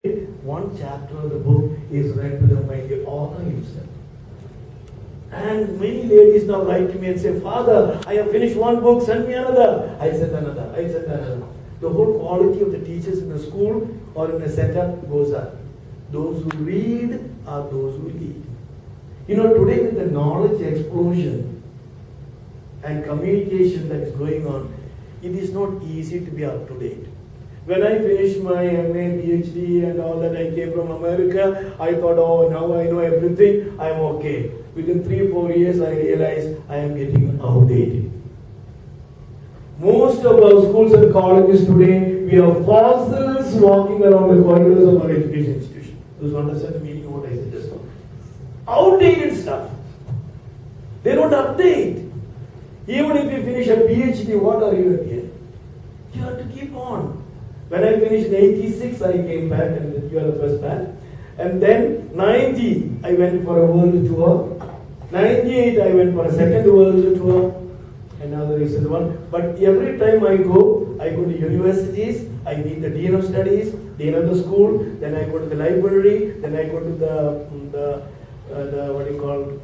one chapter of the book is read to them by the author himself. And many ladies now write to me and say, Father, I have finished one book, send me another. I send another, I send another. The whole quality of the teachers in the school or in the setup goes up. Those who read are those who lead. You know, today with the knowledge explosion and communication that is going on, it is not easy to be up to date. When I finished my MA, PhD and all that, I came from America, I thought, oh, now I know everything, I'm okay. Within 3-4 years, I realized I am getting outdated. Most of our schools and colleges today, we are fossils walking around the corridors of our education institution. Those who understand the meaning of what I said just now. Outdated stuff. They don't update. Even if you finish a PhD, what are you at the end? You have to keep on. When I finished in 86, I came back, and you are the first batch. And then 90, I went for a world tour. 98, I went for a second world tour. Another recent one. But every time I go to universities, I meet the dean of studies, dean of the school, then I go to the library, then I go to the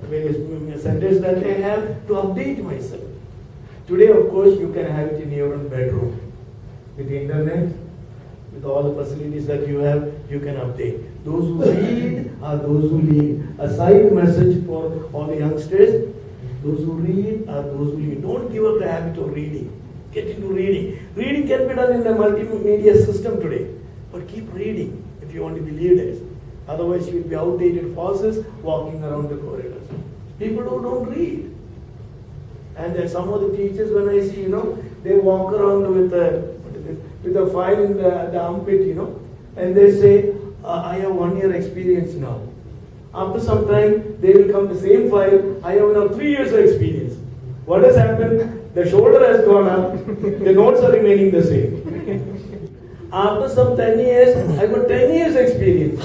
various centers that I have to update myself. Today, of course, you can have it in your own bedroom. With the internet, with all the facilities that you have, you can update. Those who read are those who lead. A side message for all the youngsters, those who read are those who lead. Don't give up the habit of reading. Get into reading. Reading can be done in the multimedia system today. But keep reading if you want to be leaders. Otherwise, you will be outdated fossils walking around the corridors. People who don't read. And then some of the teachers, when I see, they walk around with a file in the armpit, and they say, I have 1 year experience now. After some time, they will come the same file, I have now 3 years of experience. What has happened? The shoulder has gone up, the notes are remaining the same. After some 10 years, I got 10 years experience.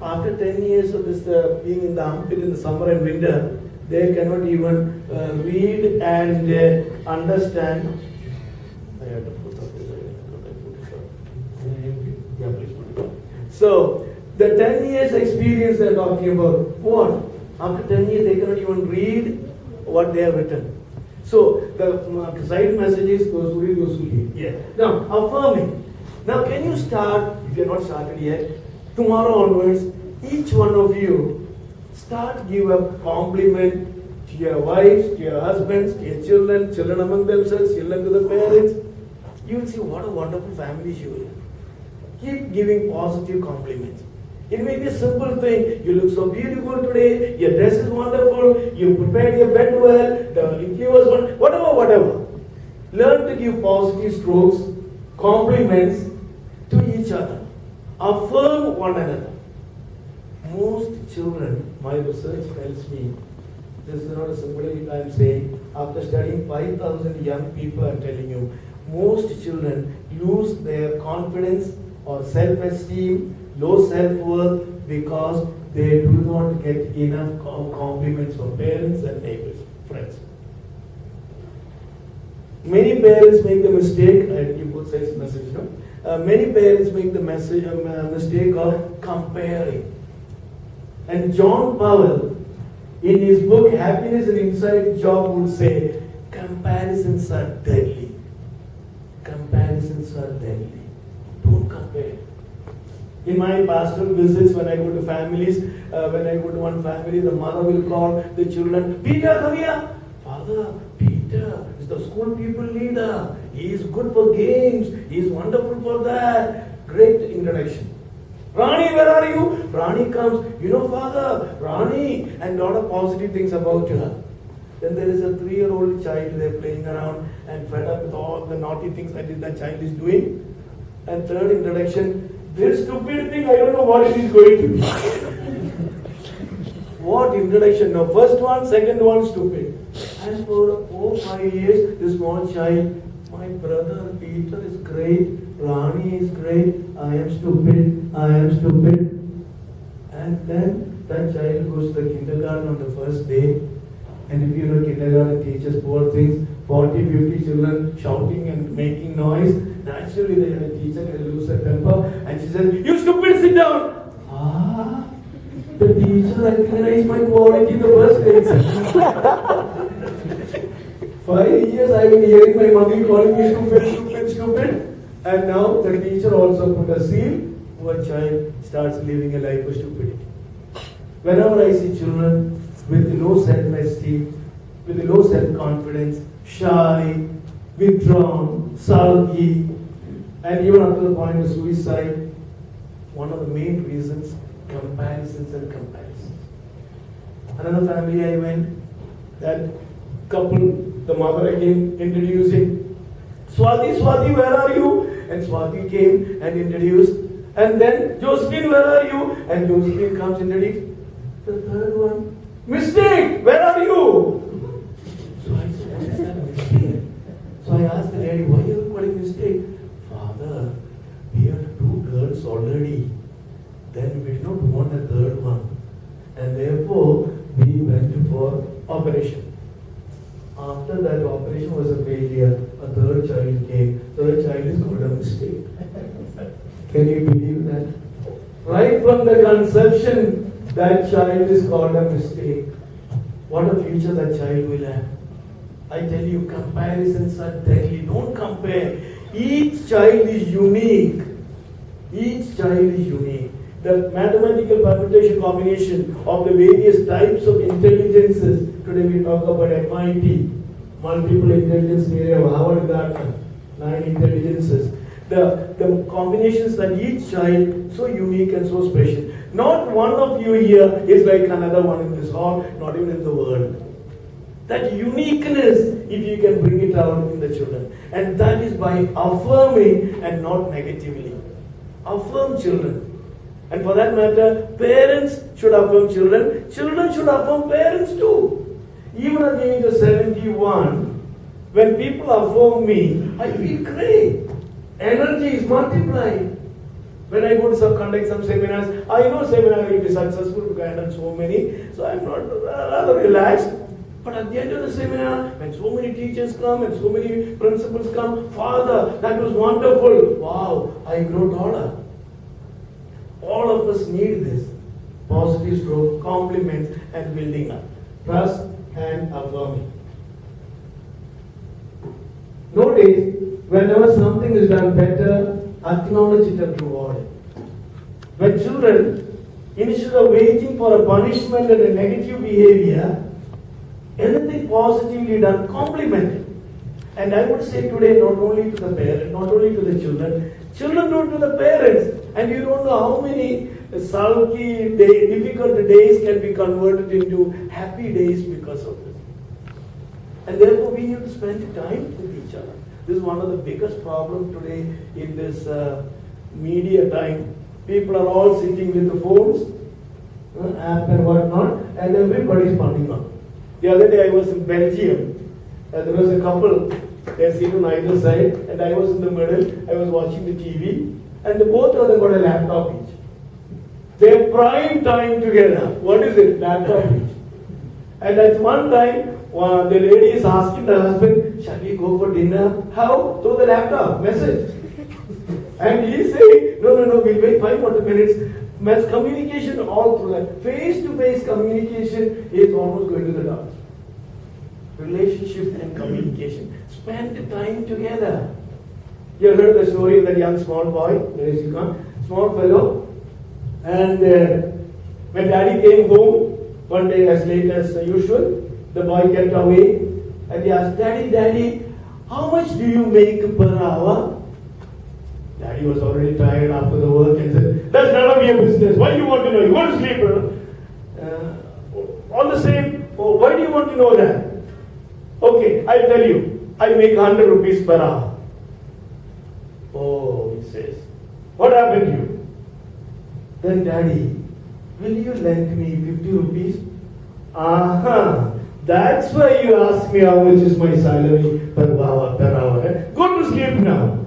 After 10 years of this being in the armpit in the summer and winter, they cannot even read and understand. I have to put up this. Yeah, please put it up. So, the 10 years experience they are talking about, what? After 10 years, they cannot even read what they have written. So, the side message is those who read, those who read. Yeah. Now, affirming. Now, can you start, if you are not started yet, tomorrow onwards, each one of you start give a compliment to your wives, to your husbands, to your children, children among themselves, children to the parents. You will see what a wonderful family you will have. Keep giving positive compliments. It may be a simple thing. You look so beautiful today. Your dress is wonderful. You prepared your bed well. The interview was wonderful. Whatever. Learn to give positive strokes, compliments to each other. Affirm one another. Most children, my research tells me, this is not a symbolic I am saying, after studying 5,000 young people, I am telling you, most children lose their confidence or self-esteem, low self-worth because they do not get enough compliments from parents and neighbors, friends. Many parents make the mistake, I give both sides message, many parents make the mistake of comparing. And John Powell, in his book Happiness and Inside Job, would say, comparisons are deadly. Comparisons are deadly. Don't compare. In my pastoral visits, when I go to families, when I go to one family, the mother will call the children, Peter, come here. Father, Peter is the school people leader. He is good for games. He is wonderful for that. Great introduction. Rani, where are you? Rani comes, Father, Rani, and a lot of positive things about her. Then there is a 3-year-old child, they're playing around and fed up with all the naughty things that the child is doing. And third introduction, this stupid thing, I don't know what it is going to be. What introduction? Now, first one, second one, stupid. And for 4-5 years, this small child, my brother Peter is great, Rani is great, I am stupid, I am stupid. And then that child goes to the kindergarten on the first day. And if you know kindergarten teachers, poor things, 40, 50 children shouting and making noise, that naturally the teacher can lose her temper and she says, "You stupid, sit down." The teacher recognized my quality in the first place. 5 years I've been hearing my mother calling me stupid. And now the teacher also put a seal to a child starts living a life of stupidity. Whenever I see children with low self-esteem, with low self-confidence, shy, withdrawn, sulky, and even up to the point of suicide, one of the main reasons, comparisons and comparisons. Another family I went, that couple, the mother again introducing, Swati, where are you? And Swati came and introduced. And then, Josephine, where are you? And Josephine comes introduced. The third one, mistake, where are you? So I said, what is that mistake? So I asked the lady, why are you calling mistake? Father, we had 2 girls already. Then we did not want a third one. And therefore, we went for operation. After that operation was a failure, a third child came. Third child is called a mistake. Can you believe that? Right from the conception, that child is called a mistake. What a future that child will have. I tell you, comparisons are deadly. Don't compare. Each child is unique. Each child is unique. The mathematical permutation combination of the various types of intelligences. Today we talk about MIT, multiple intelligence area of Howard Gardner, 9 intelligences. The combinations that each child so unique and so special. Not one of you here is like another one in this hall, not even in the world. That uniqueness, if you can bring it out in the children. And that is by affirming and not negatively. Affirm children. And for that matter, parents should affirm children. Children should affirm parents too. Even at the age of 71, when people affirm me, I feel great. Energy is multiplied. When I go to conduct some seminars, I know seminar will be successful because I have done so many, so I'm not rather relaxed. But at the end of the seminar, when so many teachers come and so many principals come, Father, that was wonderful. Wow, I grow taller. All of us need this. Positive stroke, compliments and building up. Trust and affirming. Notice, whenever something is done better, acknowledge it and reward it. When children, instead of waiting for a punishment and a negative behavior, anything positively done, compliment it. And I would say today, not only to the parents, not only to the children do it to the parents. And you don't know how many sulky, difficult days can be converted into happy days because of this. And therefore, we need to spend time with each other. This is one of the biggest problems today in this media time. People are all sitting with the phones, app and whatnot, and everybody is punting on. The other day I was in Belgium. There was a couple, they sit on either side, and I was in the middle. I was watching the TV, and both of them got a laptop each. They have prime time together. What is it? Laptop each. And at one time, the lady is asking the husband, shall we go for dinner? How? Through the laptop, message. And he is saying, no, we'll wait 5 more minutes. Mass communication all through that. Face-to-face communication is almost going to the dogs. Relationship and communication. Spend time together. You heard the story of that young small boy, where is he gone? Small fellow. And when daddy came home, one day as late as usual, the boy kept away. And he asked, Daddy, how much do you make per hour? Daddy was already tired after the work and said, that's none of your business. Why do you want to know? You want to sleep. All the same, why do you want to know that? Okay, I'll tell you. I make 100 rupees per hour. Oh, he says, what happened to you? Then Daddy, will you lend me 50 rupees? That's why you ask me how much is my salary per hour. Go to sleep now.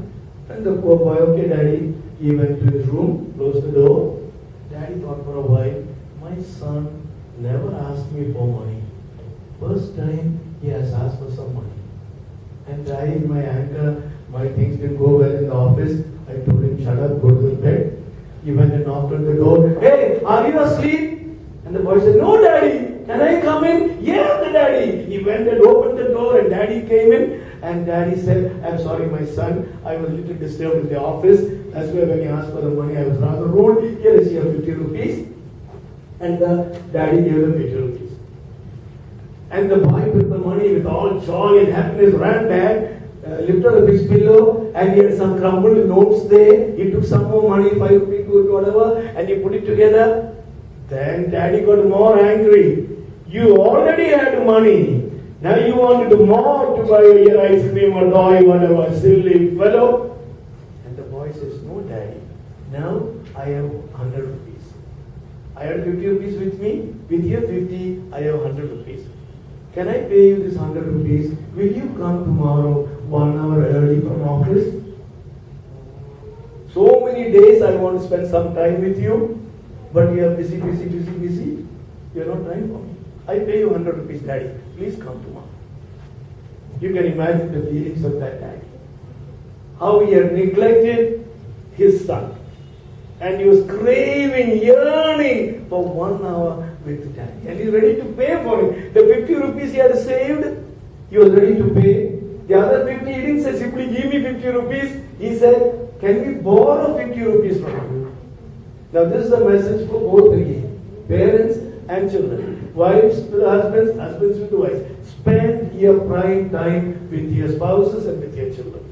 And the poor boy, okay Daddy, he went to his room, closed the door. Daddy thought for a while, my son never asked me for money. First time he has asked for some money. And I, in my anger, My things didn't go well in the office. I told him, shut up, go to the bed. He went and knocked on the door. Hey, are you asleep? And the boy said, no, daddy. Can I come in? Yeah, the daddy. He went and opened the door and daddy came in. And daddy said, I'm sorry, my son. I was a little disturbed in the office. That's why when he asked for the money, I was rather rude. Here is your 50 rupees. And the daddy gave him 50 rupees. And the boy took the money with all joy and happiness, ran back, lifted a big pillow, and he had some crumbled notes there. He took some more money, 5 rupees, 2 whatever, and he put it together. Then daddy got more angry. You already had money. Now you wanted more to buy your ice cream or toy, whatever, silly fellow. And the boy says, no, daddy. Now I have 100 rupees. I have 50 rupees with me. With your 50, I have 100 rupees. Can I pay you this 100 rupees? Will you come tomorrow 1 hour early from office? So many days I want to spend some time with you, but you are busy. You are not trying for me. I pay you 100 rupees, daddy. Please come tomorrow. You can imagine the feelings of that daddy. How he had neglected his son. And he was craving, yearning for 1 hour with daddy. And he's ready to pay for it. The 50 rupees he had saved, he was ready to pay. The other 50, he didn't say simply give me 50 rupees. He said, can we borrow 50 rupees from you? Now this is a message for both again. Parents and children. Wives with the husbands, husbands with the wives. Spend your prime time with your spouses and with your children.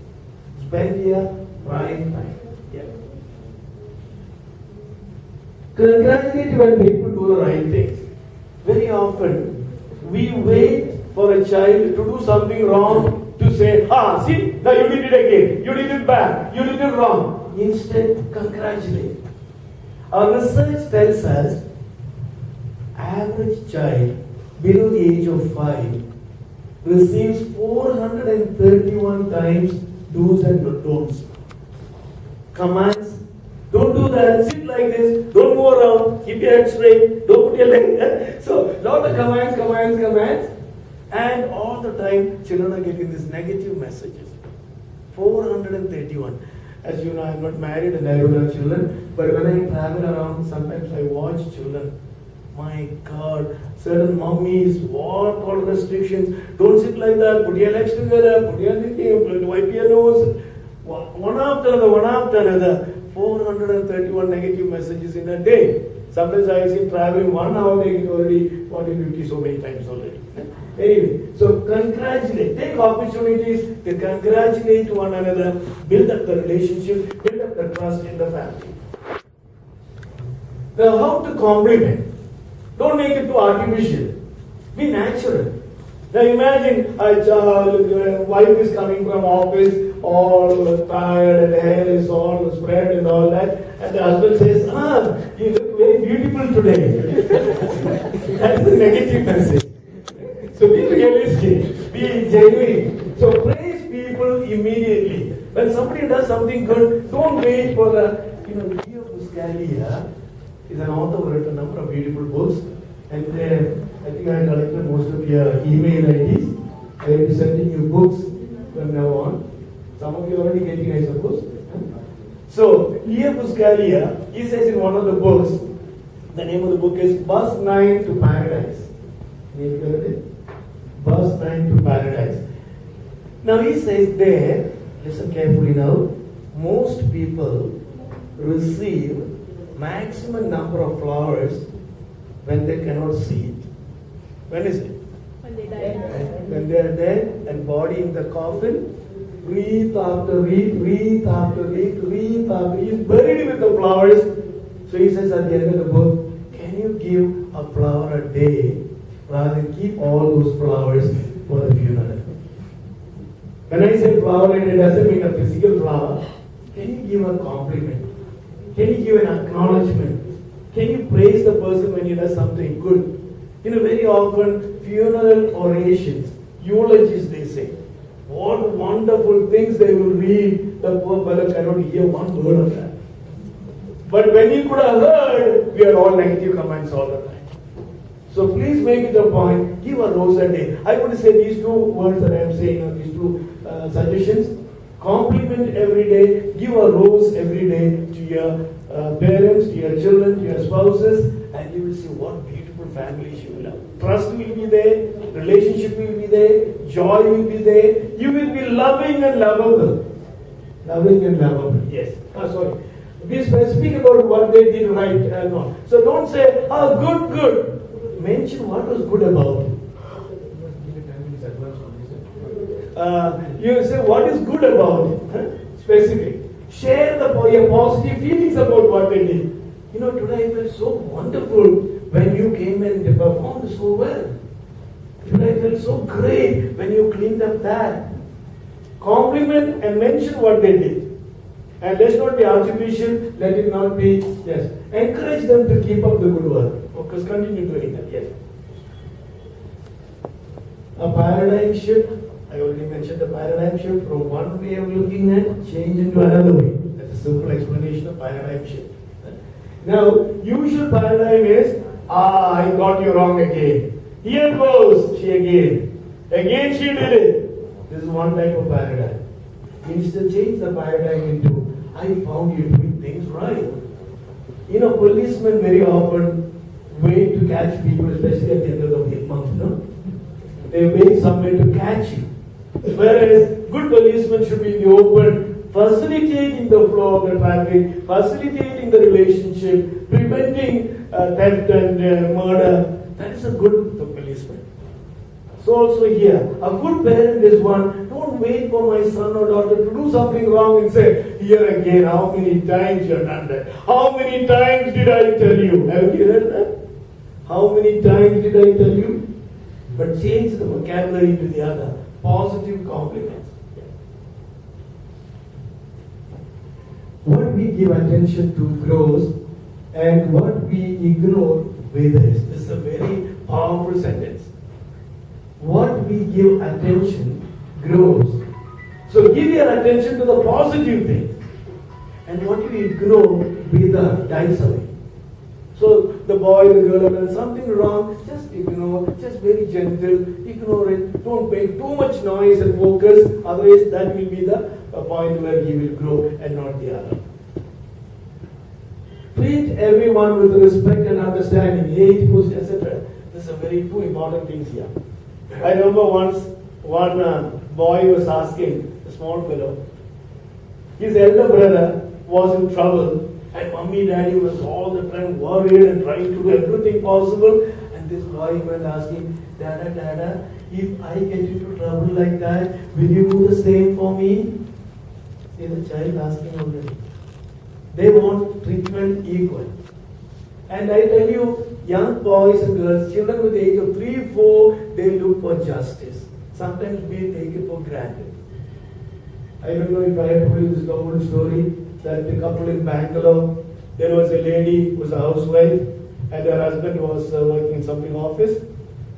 Spend your prime time. Yeah. Congratulate when people do the right things. Very often, we wait for a child to do something wrong to say, see, now you did it again, you did it bad, you did it wrong. Instead, congratulate. Our research tells us, average child below the age of 5 receives 431 times do's and don'ts. Commands. Don't do that, sit like this, don't move around, keep your head straight, don't put your leg. So, lot of commands. And all the time, children are getting these negative messages. 431. As you know, I'm not married and I don't have children, but when I travel around, sometimes I watch children. My God, certain mummies, what all restrictions. Don't sit like that, put your legs together, put your knee, wipe your nose. One after another. 431 negative messages in a day. Sometimes I have seen traveling 1 hour, they get already 40, 50 so many times already. Anyway, so congratulate, take opportunities to congratulate one another, build up the relationship, build up the trust in the family. Now, how to compliment? Don't make it too artificial. Be natural. Now imagine a child, wife is coming from office, all tired and hair is all spread and all that, and the husband says, you look very beautiful today. That's the negative message. So be realistic, be genuine. So praise people immediately. When somebody does something good, don't wait for the, Leo Buscaglia is an author who wrote a number of beautiful books. And I think I collected most of your email IDs. I will be sending you books from now on. Some of you are already getting, I suppose. So, Leo Buscaglia, he says in one of the books, the name of the book is Bus 9 to Paradise. Name heard it? Bus 9 to Paradise. Now he says there, listen carefully now, most people receive maximum number of flowers when they cannot see it. When is it? When they die. When they are dead and body in the coffin, wreath after wreath, wreath after wreath, wreath after wreath, he is buried with the flowers. So he says at the end of the book, can you give a flower a day rather than keep all those flowers for the funeral? When I say flower, it doesn't mean a physical flower. Can you give a compliment? Can you give an acknowledgement? Can you praise the person when he does something good? Very often, funeral orations, eulogies they say. What wonderful things they will read. The poor fellow cannot hear one word of that. But when he could have heard, we are all negative comments all the time. So please make it a point, give a rose a day. I would say these two words that I am saying, these two suggestions. Compliment every day. Give a rose every day to your parents, to your children, to your spouses, and you will see what beautiful families you will have. Trust will be there, relationship will be there, joy will be there. You will be loving and lovable. Loving and lovable. Yes. Sorry. Be specific about what they did right and not. So don't say, good. Mention what was good about it. You say what is good about it. Specific. Share your positive feelings about what they did. Today I felt so wonderful when you came and performed so well. Today I felt so great when you cleaned up that. Compliment and mention what they did. And let's not be artificial, let it not be, yes. Encourage them to keep up the good work. Focus, continue doing that, yes. A paradigm shift, I already mentioned the paradigm shift from one way of looking at change into another way. That's a simple explanation of paradigm shift. Now, usual paradigm is, I got you wrong again. Here goes she again. Again she did it. This is one type of paradigm. Instead, change the paradigm into, I found you doing things right. Policemen very often wait to catch people, especially at the end of the month, no? They wait somewhere to catch you. Whereas good policemen should be in the open, facilitating the flow of the traffic, facilitating the relationship, preventing theft and murder. That is a good policeman. So also here, a good parent is one, don't wait for my son or daughter to do something wrong and say, here again, how many times you have done that? How many times did I tell you? Have you heard that? How many times did I tell you? But change the vocabulary to the other. Positive compliments. What we give attention to grows, and what we ignore withers. This is a very powerful sentence. What we give attention grows. So give your attention to the positive things. And what you ignore wither, dies away. So the boy, the girl have done something wrong, just ignore, just very gentle, ignore it. Don't make too much noise and focus, otherwise that will be the point where he will grow and not the other. Treat everyone with respect and understanding, age, position, etc. These are very two important things here. I remember once one boy was asking, a small fellow, his elder brother was in trouble. And mommy, daddy was all the time worried and trying to do everything possible. And this boy went asking, Dada, if I get into trouble like that, will you do the same for me? See the child asking already. They want treatment equal. And I tell you, young boys and girls, children with the age of 3, 4, they look for justice. Sometimes we take it for granted. I don't know if I have told you this old story. That the couple in Bangalore, there was a lady who was a housewife and her husband was working in something office.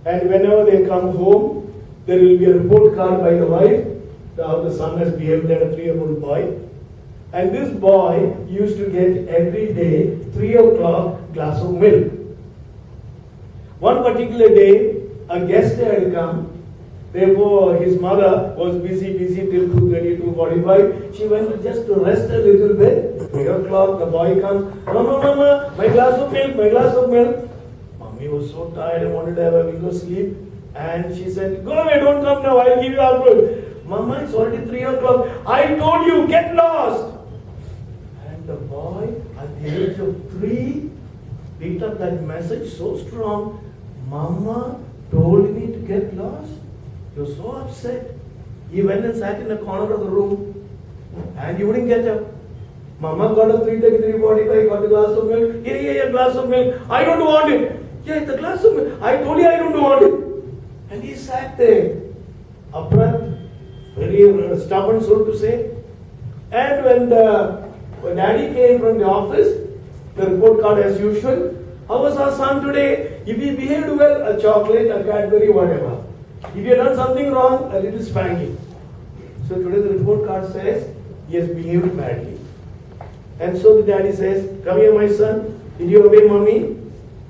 And whenever they come home, there will be a report card by the wife, how the son has behaved. They had a 3-year-old boy. And this boy used to get every day 3 o'clock glass of milk. One particular day, a guest had come. Therefore, his mother was busy till 2:30, 2:45. She went just to rest a little bit. 3 o'clock, the boy comes. Mama, my glass of milk. Mommy was so tired and wanted to have a wink of sleep. And she said, go away, don't come now, I'll give you afterwards. Mama, it's already 3 o'clock. I told you, get lost. And the boy, at the age of 3, picked up that message so strong. Mama told me to get lost. He was so upset. He went and sat in a corner of the room and he wouldn't get up. Mama got a 3:30, 3:45, got a glass of milk. Here, glass of milk. I don't want it. Yeah, it's a glass of milk. I told you I don't want it. And he sat there, upright, very stubborn, so to say. And when daddy came from the office, the report card as usual. How was our son today? If he behaved well, a chocolate, a Cadbury, whatever. If you have done something wrong, a little spanking. So today the report card says he has behaved badly. And so the daddy says, come here my son, did you obey mommy?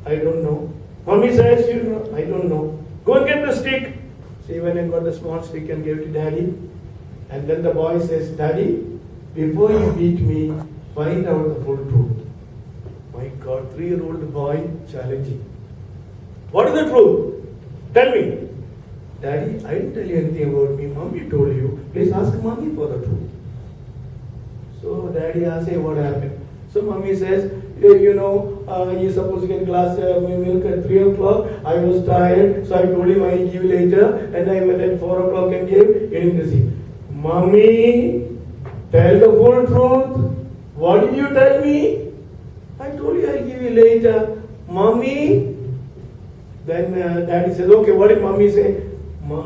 I don't know. Mommy says, you know, I don't know. Go and get the stick. So he went and got the small stick and gave it to daddy. And then the boy says, Daddy, before you beat me, find out the full truth. My God, 3-year-old boy challenging. What is the truth? Tell me. Daddy, I didn't tell you anything about me. Mommy told you. Please ask mommy for the truth. So daddy asks, hey, what happened? So mommy says, you're supposed to get glass milk at 3 o'clock. I was tired, so I told him I'll give later. And I went at 4 o'clock and gave. He didn't receive. Mommy, tell the full truth. What did you tell me? I told you I'll give you later. Mommy. Then daddy says, okay, what did mommy say?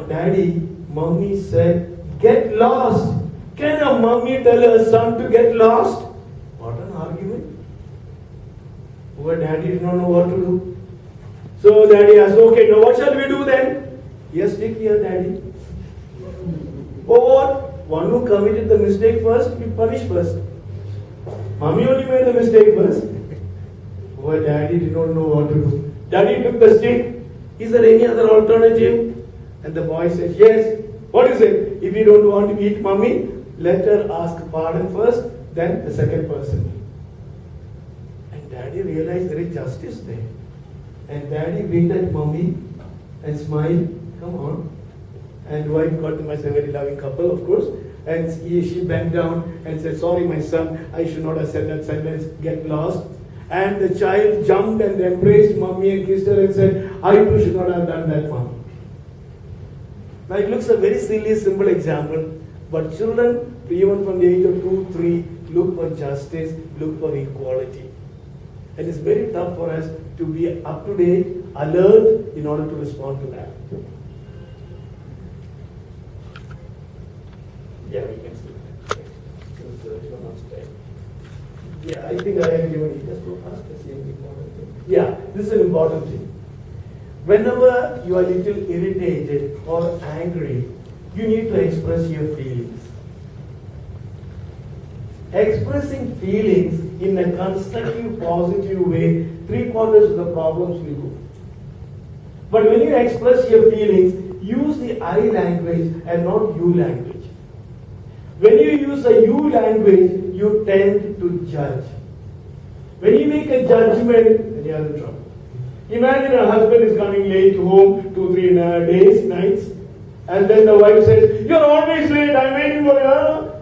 Daddy, mommy said, get lost. Can a mommy tell her son to get lost? What an argument. Poor daddy did not know what to do. So daddy asked, okay, now what shall we do then? Yes, stick here, daddy. Or one who committed the mistake first, be punished first. Mommy only made the mistake first. Poor daddy did not know what to do. Daddy took the stick. Is there any other alternative? And the boy says, yes. What is it? If you don't want to beat mommy, let her ask pardon first, then the second person. And daddy realized there is justice there. And daddy winked at mommy and smiled. Come on. And wife got him as a very loving couple, of course. And she bent down and said, sorry, my son, I should not have said that sentence, get lost. And the child jumped and embraced mommy and kissed her and said, I too should not have done that, mommy. Now it looks a very silly, simple example. But children, even from the age of 2, 3, look for justice, look for equality. And it's very tough for us to be up to date, alert in order to respond to that. Yeah, we can see that. Yeah, I think I have given you just go past the same important thing. Yeah, this is an important thing. Whenever you are a little irritated or angry, you need to express your feelings. Expressing feelings in a constructive, positive way, 3/4 of the problems will go. But when you express your feelings, use the I language and not you language. When you use a you language, you tend to judge. When you make a judgment, then you are in trouble. Imagine a husband is coming late home 2-3 days, nights, and then the wife says, you're always late, I'm waiting for you.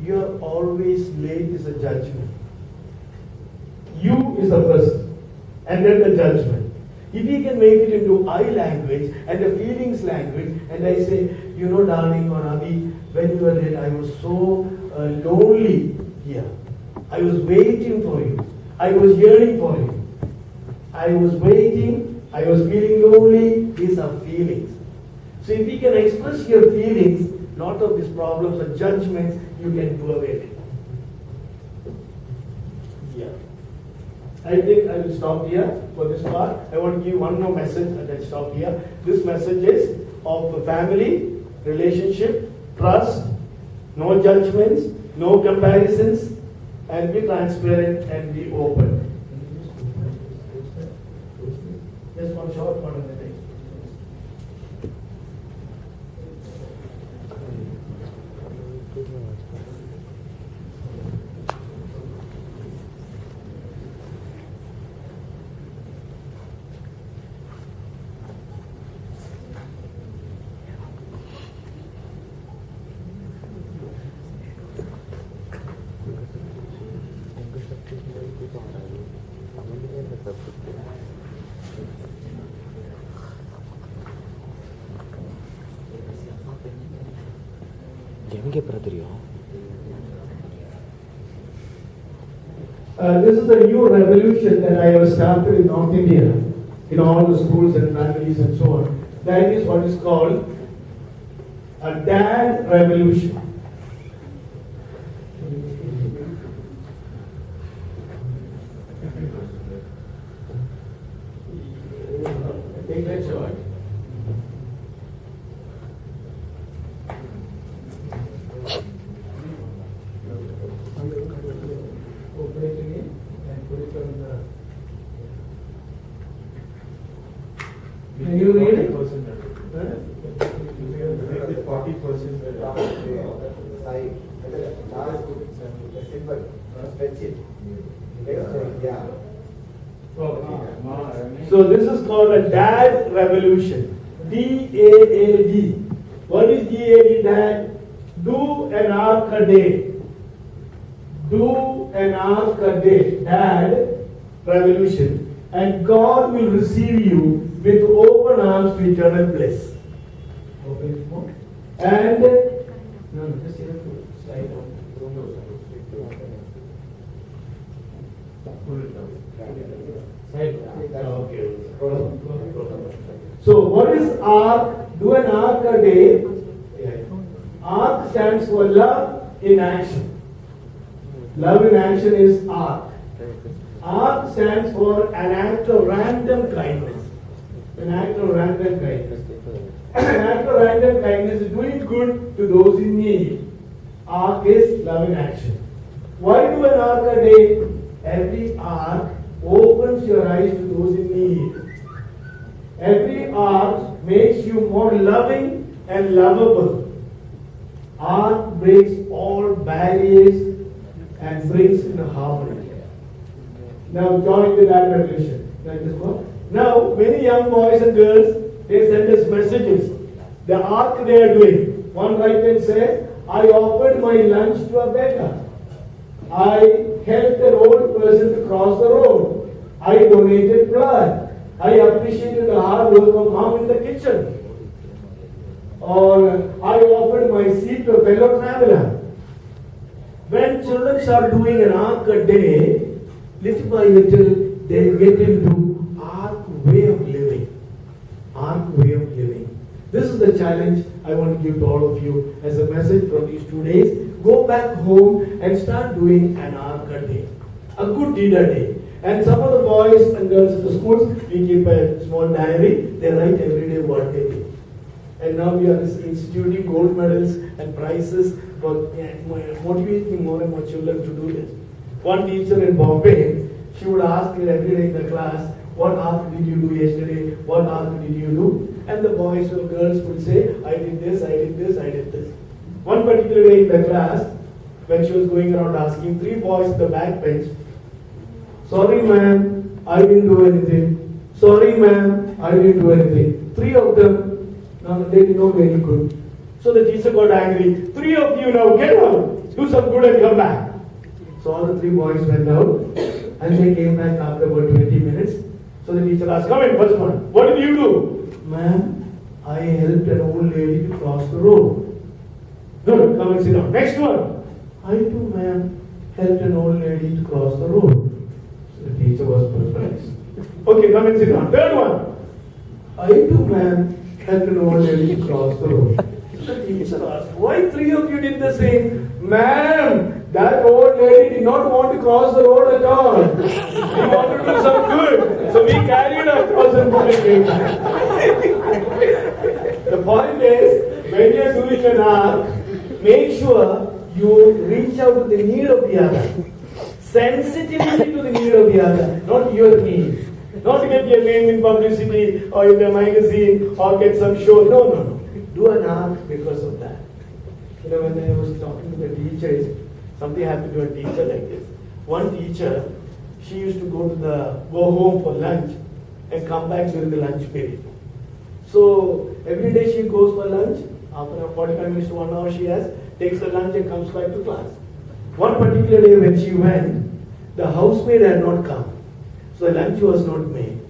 You're always late is a judgment. You is the person, and then the judgment. If we can make it into I language and the feelings language, and I say, darling or Abhi, when you were late, I was so lonely here. I was waiting for you. I was yearning for you. I was waiting. I was feeling lonely. These are feelings. So if you can express your feelings, lot of these problems or judgments, you can do away with it. Yeah. I think I will stop here for this part. I want to give one more message and I'll stop here. This message is of family, relationship, trust, no judgments, no comparisons, and be transparent and be open. Just one short one in the day. This is the new revolution that I have started in North India, in all the schools and families and so on. That is what is called a dad revolution. Take that shot. Open it again and put it on the. Can you read it? 40%. So this is called a DAD revolution. D-A-A-D. What is D-A-D, Dad? Do an ark a day. Do an ark a day. Dad revolution. And God will receive you with open arms to eternal bliss. Open it more. And no, just slide down. Pull it down. Okay. So what is ark? Do an ark a day. Ark stands for love in action. Love in action is ark. Ark stands for an act of random kindness. An act of random kindness. An act of random kindness is doing good to those in need. Ark is love in action. Why do an ark a day? Every ark opens your eyes to those in need. Every ark makes you more loving and lovable. Ark breaks all barriers and brings in harmony. Now join the that revolution. Now many young boys and girls, they send us messages. The ark they are doing. One writer says, I offered my lunch to a beggar. I helped an old person to cross the road. I donated blood. I appreciated the hard work of mom in the kitchen. Or I offered my seat to a fellow traveler. When children start doing an ark a day, little by little, they get into ark way of living. Ark way of living. This is the challenge I want to give to all of you as a message from these 2 days. Go back home and start doing an ark a day. A good deed a day. And some of the boys and girls in the schools, we keep a small diary. They write every day what they do. And now we are instituting gold medals and prizes for motivating more and more children to do this. One teacher in Bombay, she would ask me every day in the class, what ark did you do yesterday? What ark did you do? And the boys or girls would say, I did this, I did this, I did this. One particular day in the class, when she was going around asking 3 boys in the back bench, sorry ma'am, I didn't do anything. Sorry ma'am, I didn't do anything. 3 of them, no, they did not do any good. So the teacher got angry. 3 of you now, get out. Do some good and come back. So all the 3 boys went out and they came back after about 20 minutes. So the teacher asked, come in, first one. What did you do? Ma'am, I helped an old lady to cross the road. Good, come and sit down. Next one. I too, ma'am, helped an old lady to cross the road. So the teacher was perplexed. Okay, come and sit down. Third one. I too, ma'am, helped an old lady to cross the road. The teacher asked, why 3 of you did the same? Ma'am, that old lady did not want to cross the road at all. She wanted to do some good. So we carried her across and put it came back. The point is, when you are doing an ark, make sure you reach out to the need of the other. Sensitivity to the need of the other, not your need. Not to get your name in publicity or in the magazine or get some show. No. Do an ark because of that. You know, when I was talking to the teachers, something happened to a teacher like this. One teacher, she used to go home for lunch and come back during the lunch period. So every day she goes for lunch. After 45 minutes to 1 hour she takes her lunch and comes back to class. One particular day when she went, the housemaid had not come. So the lunch was not made.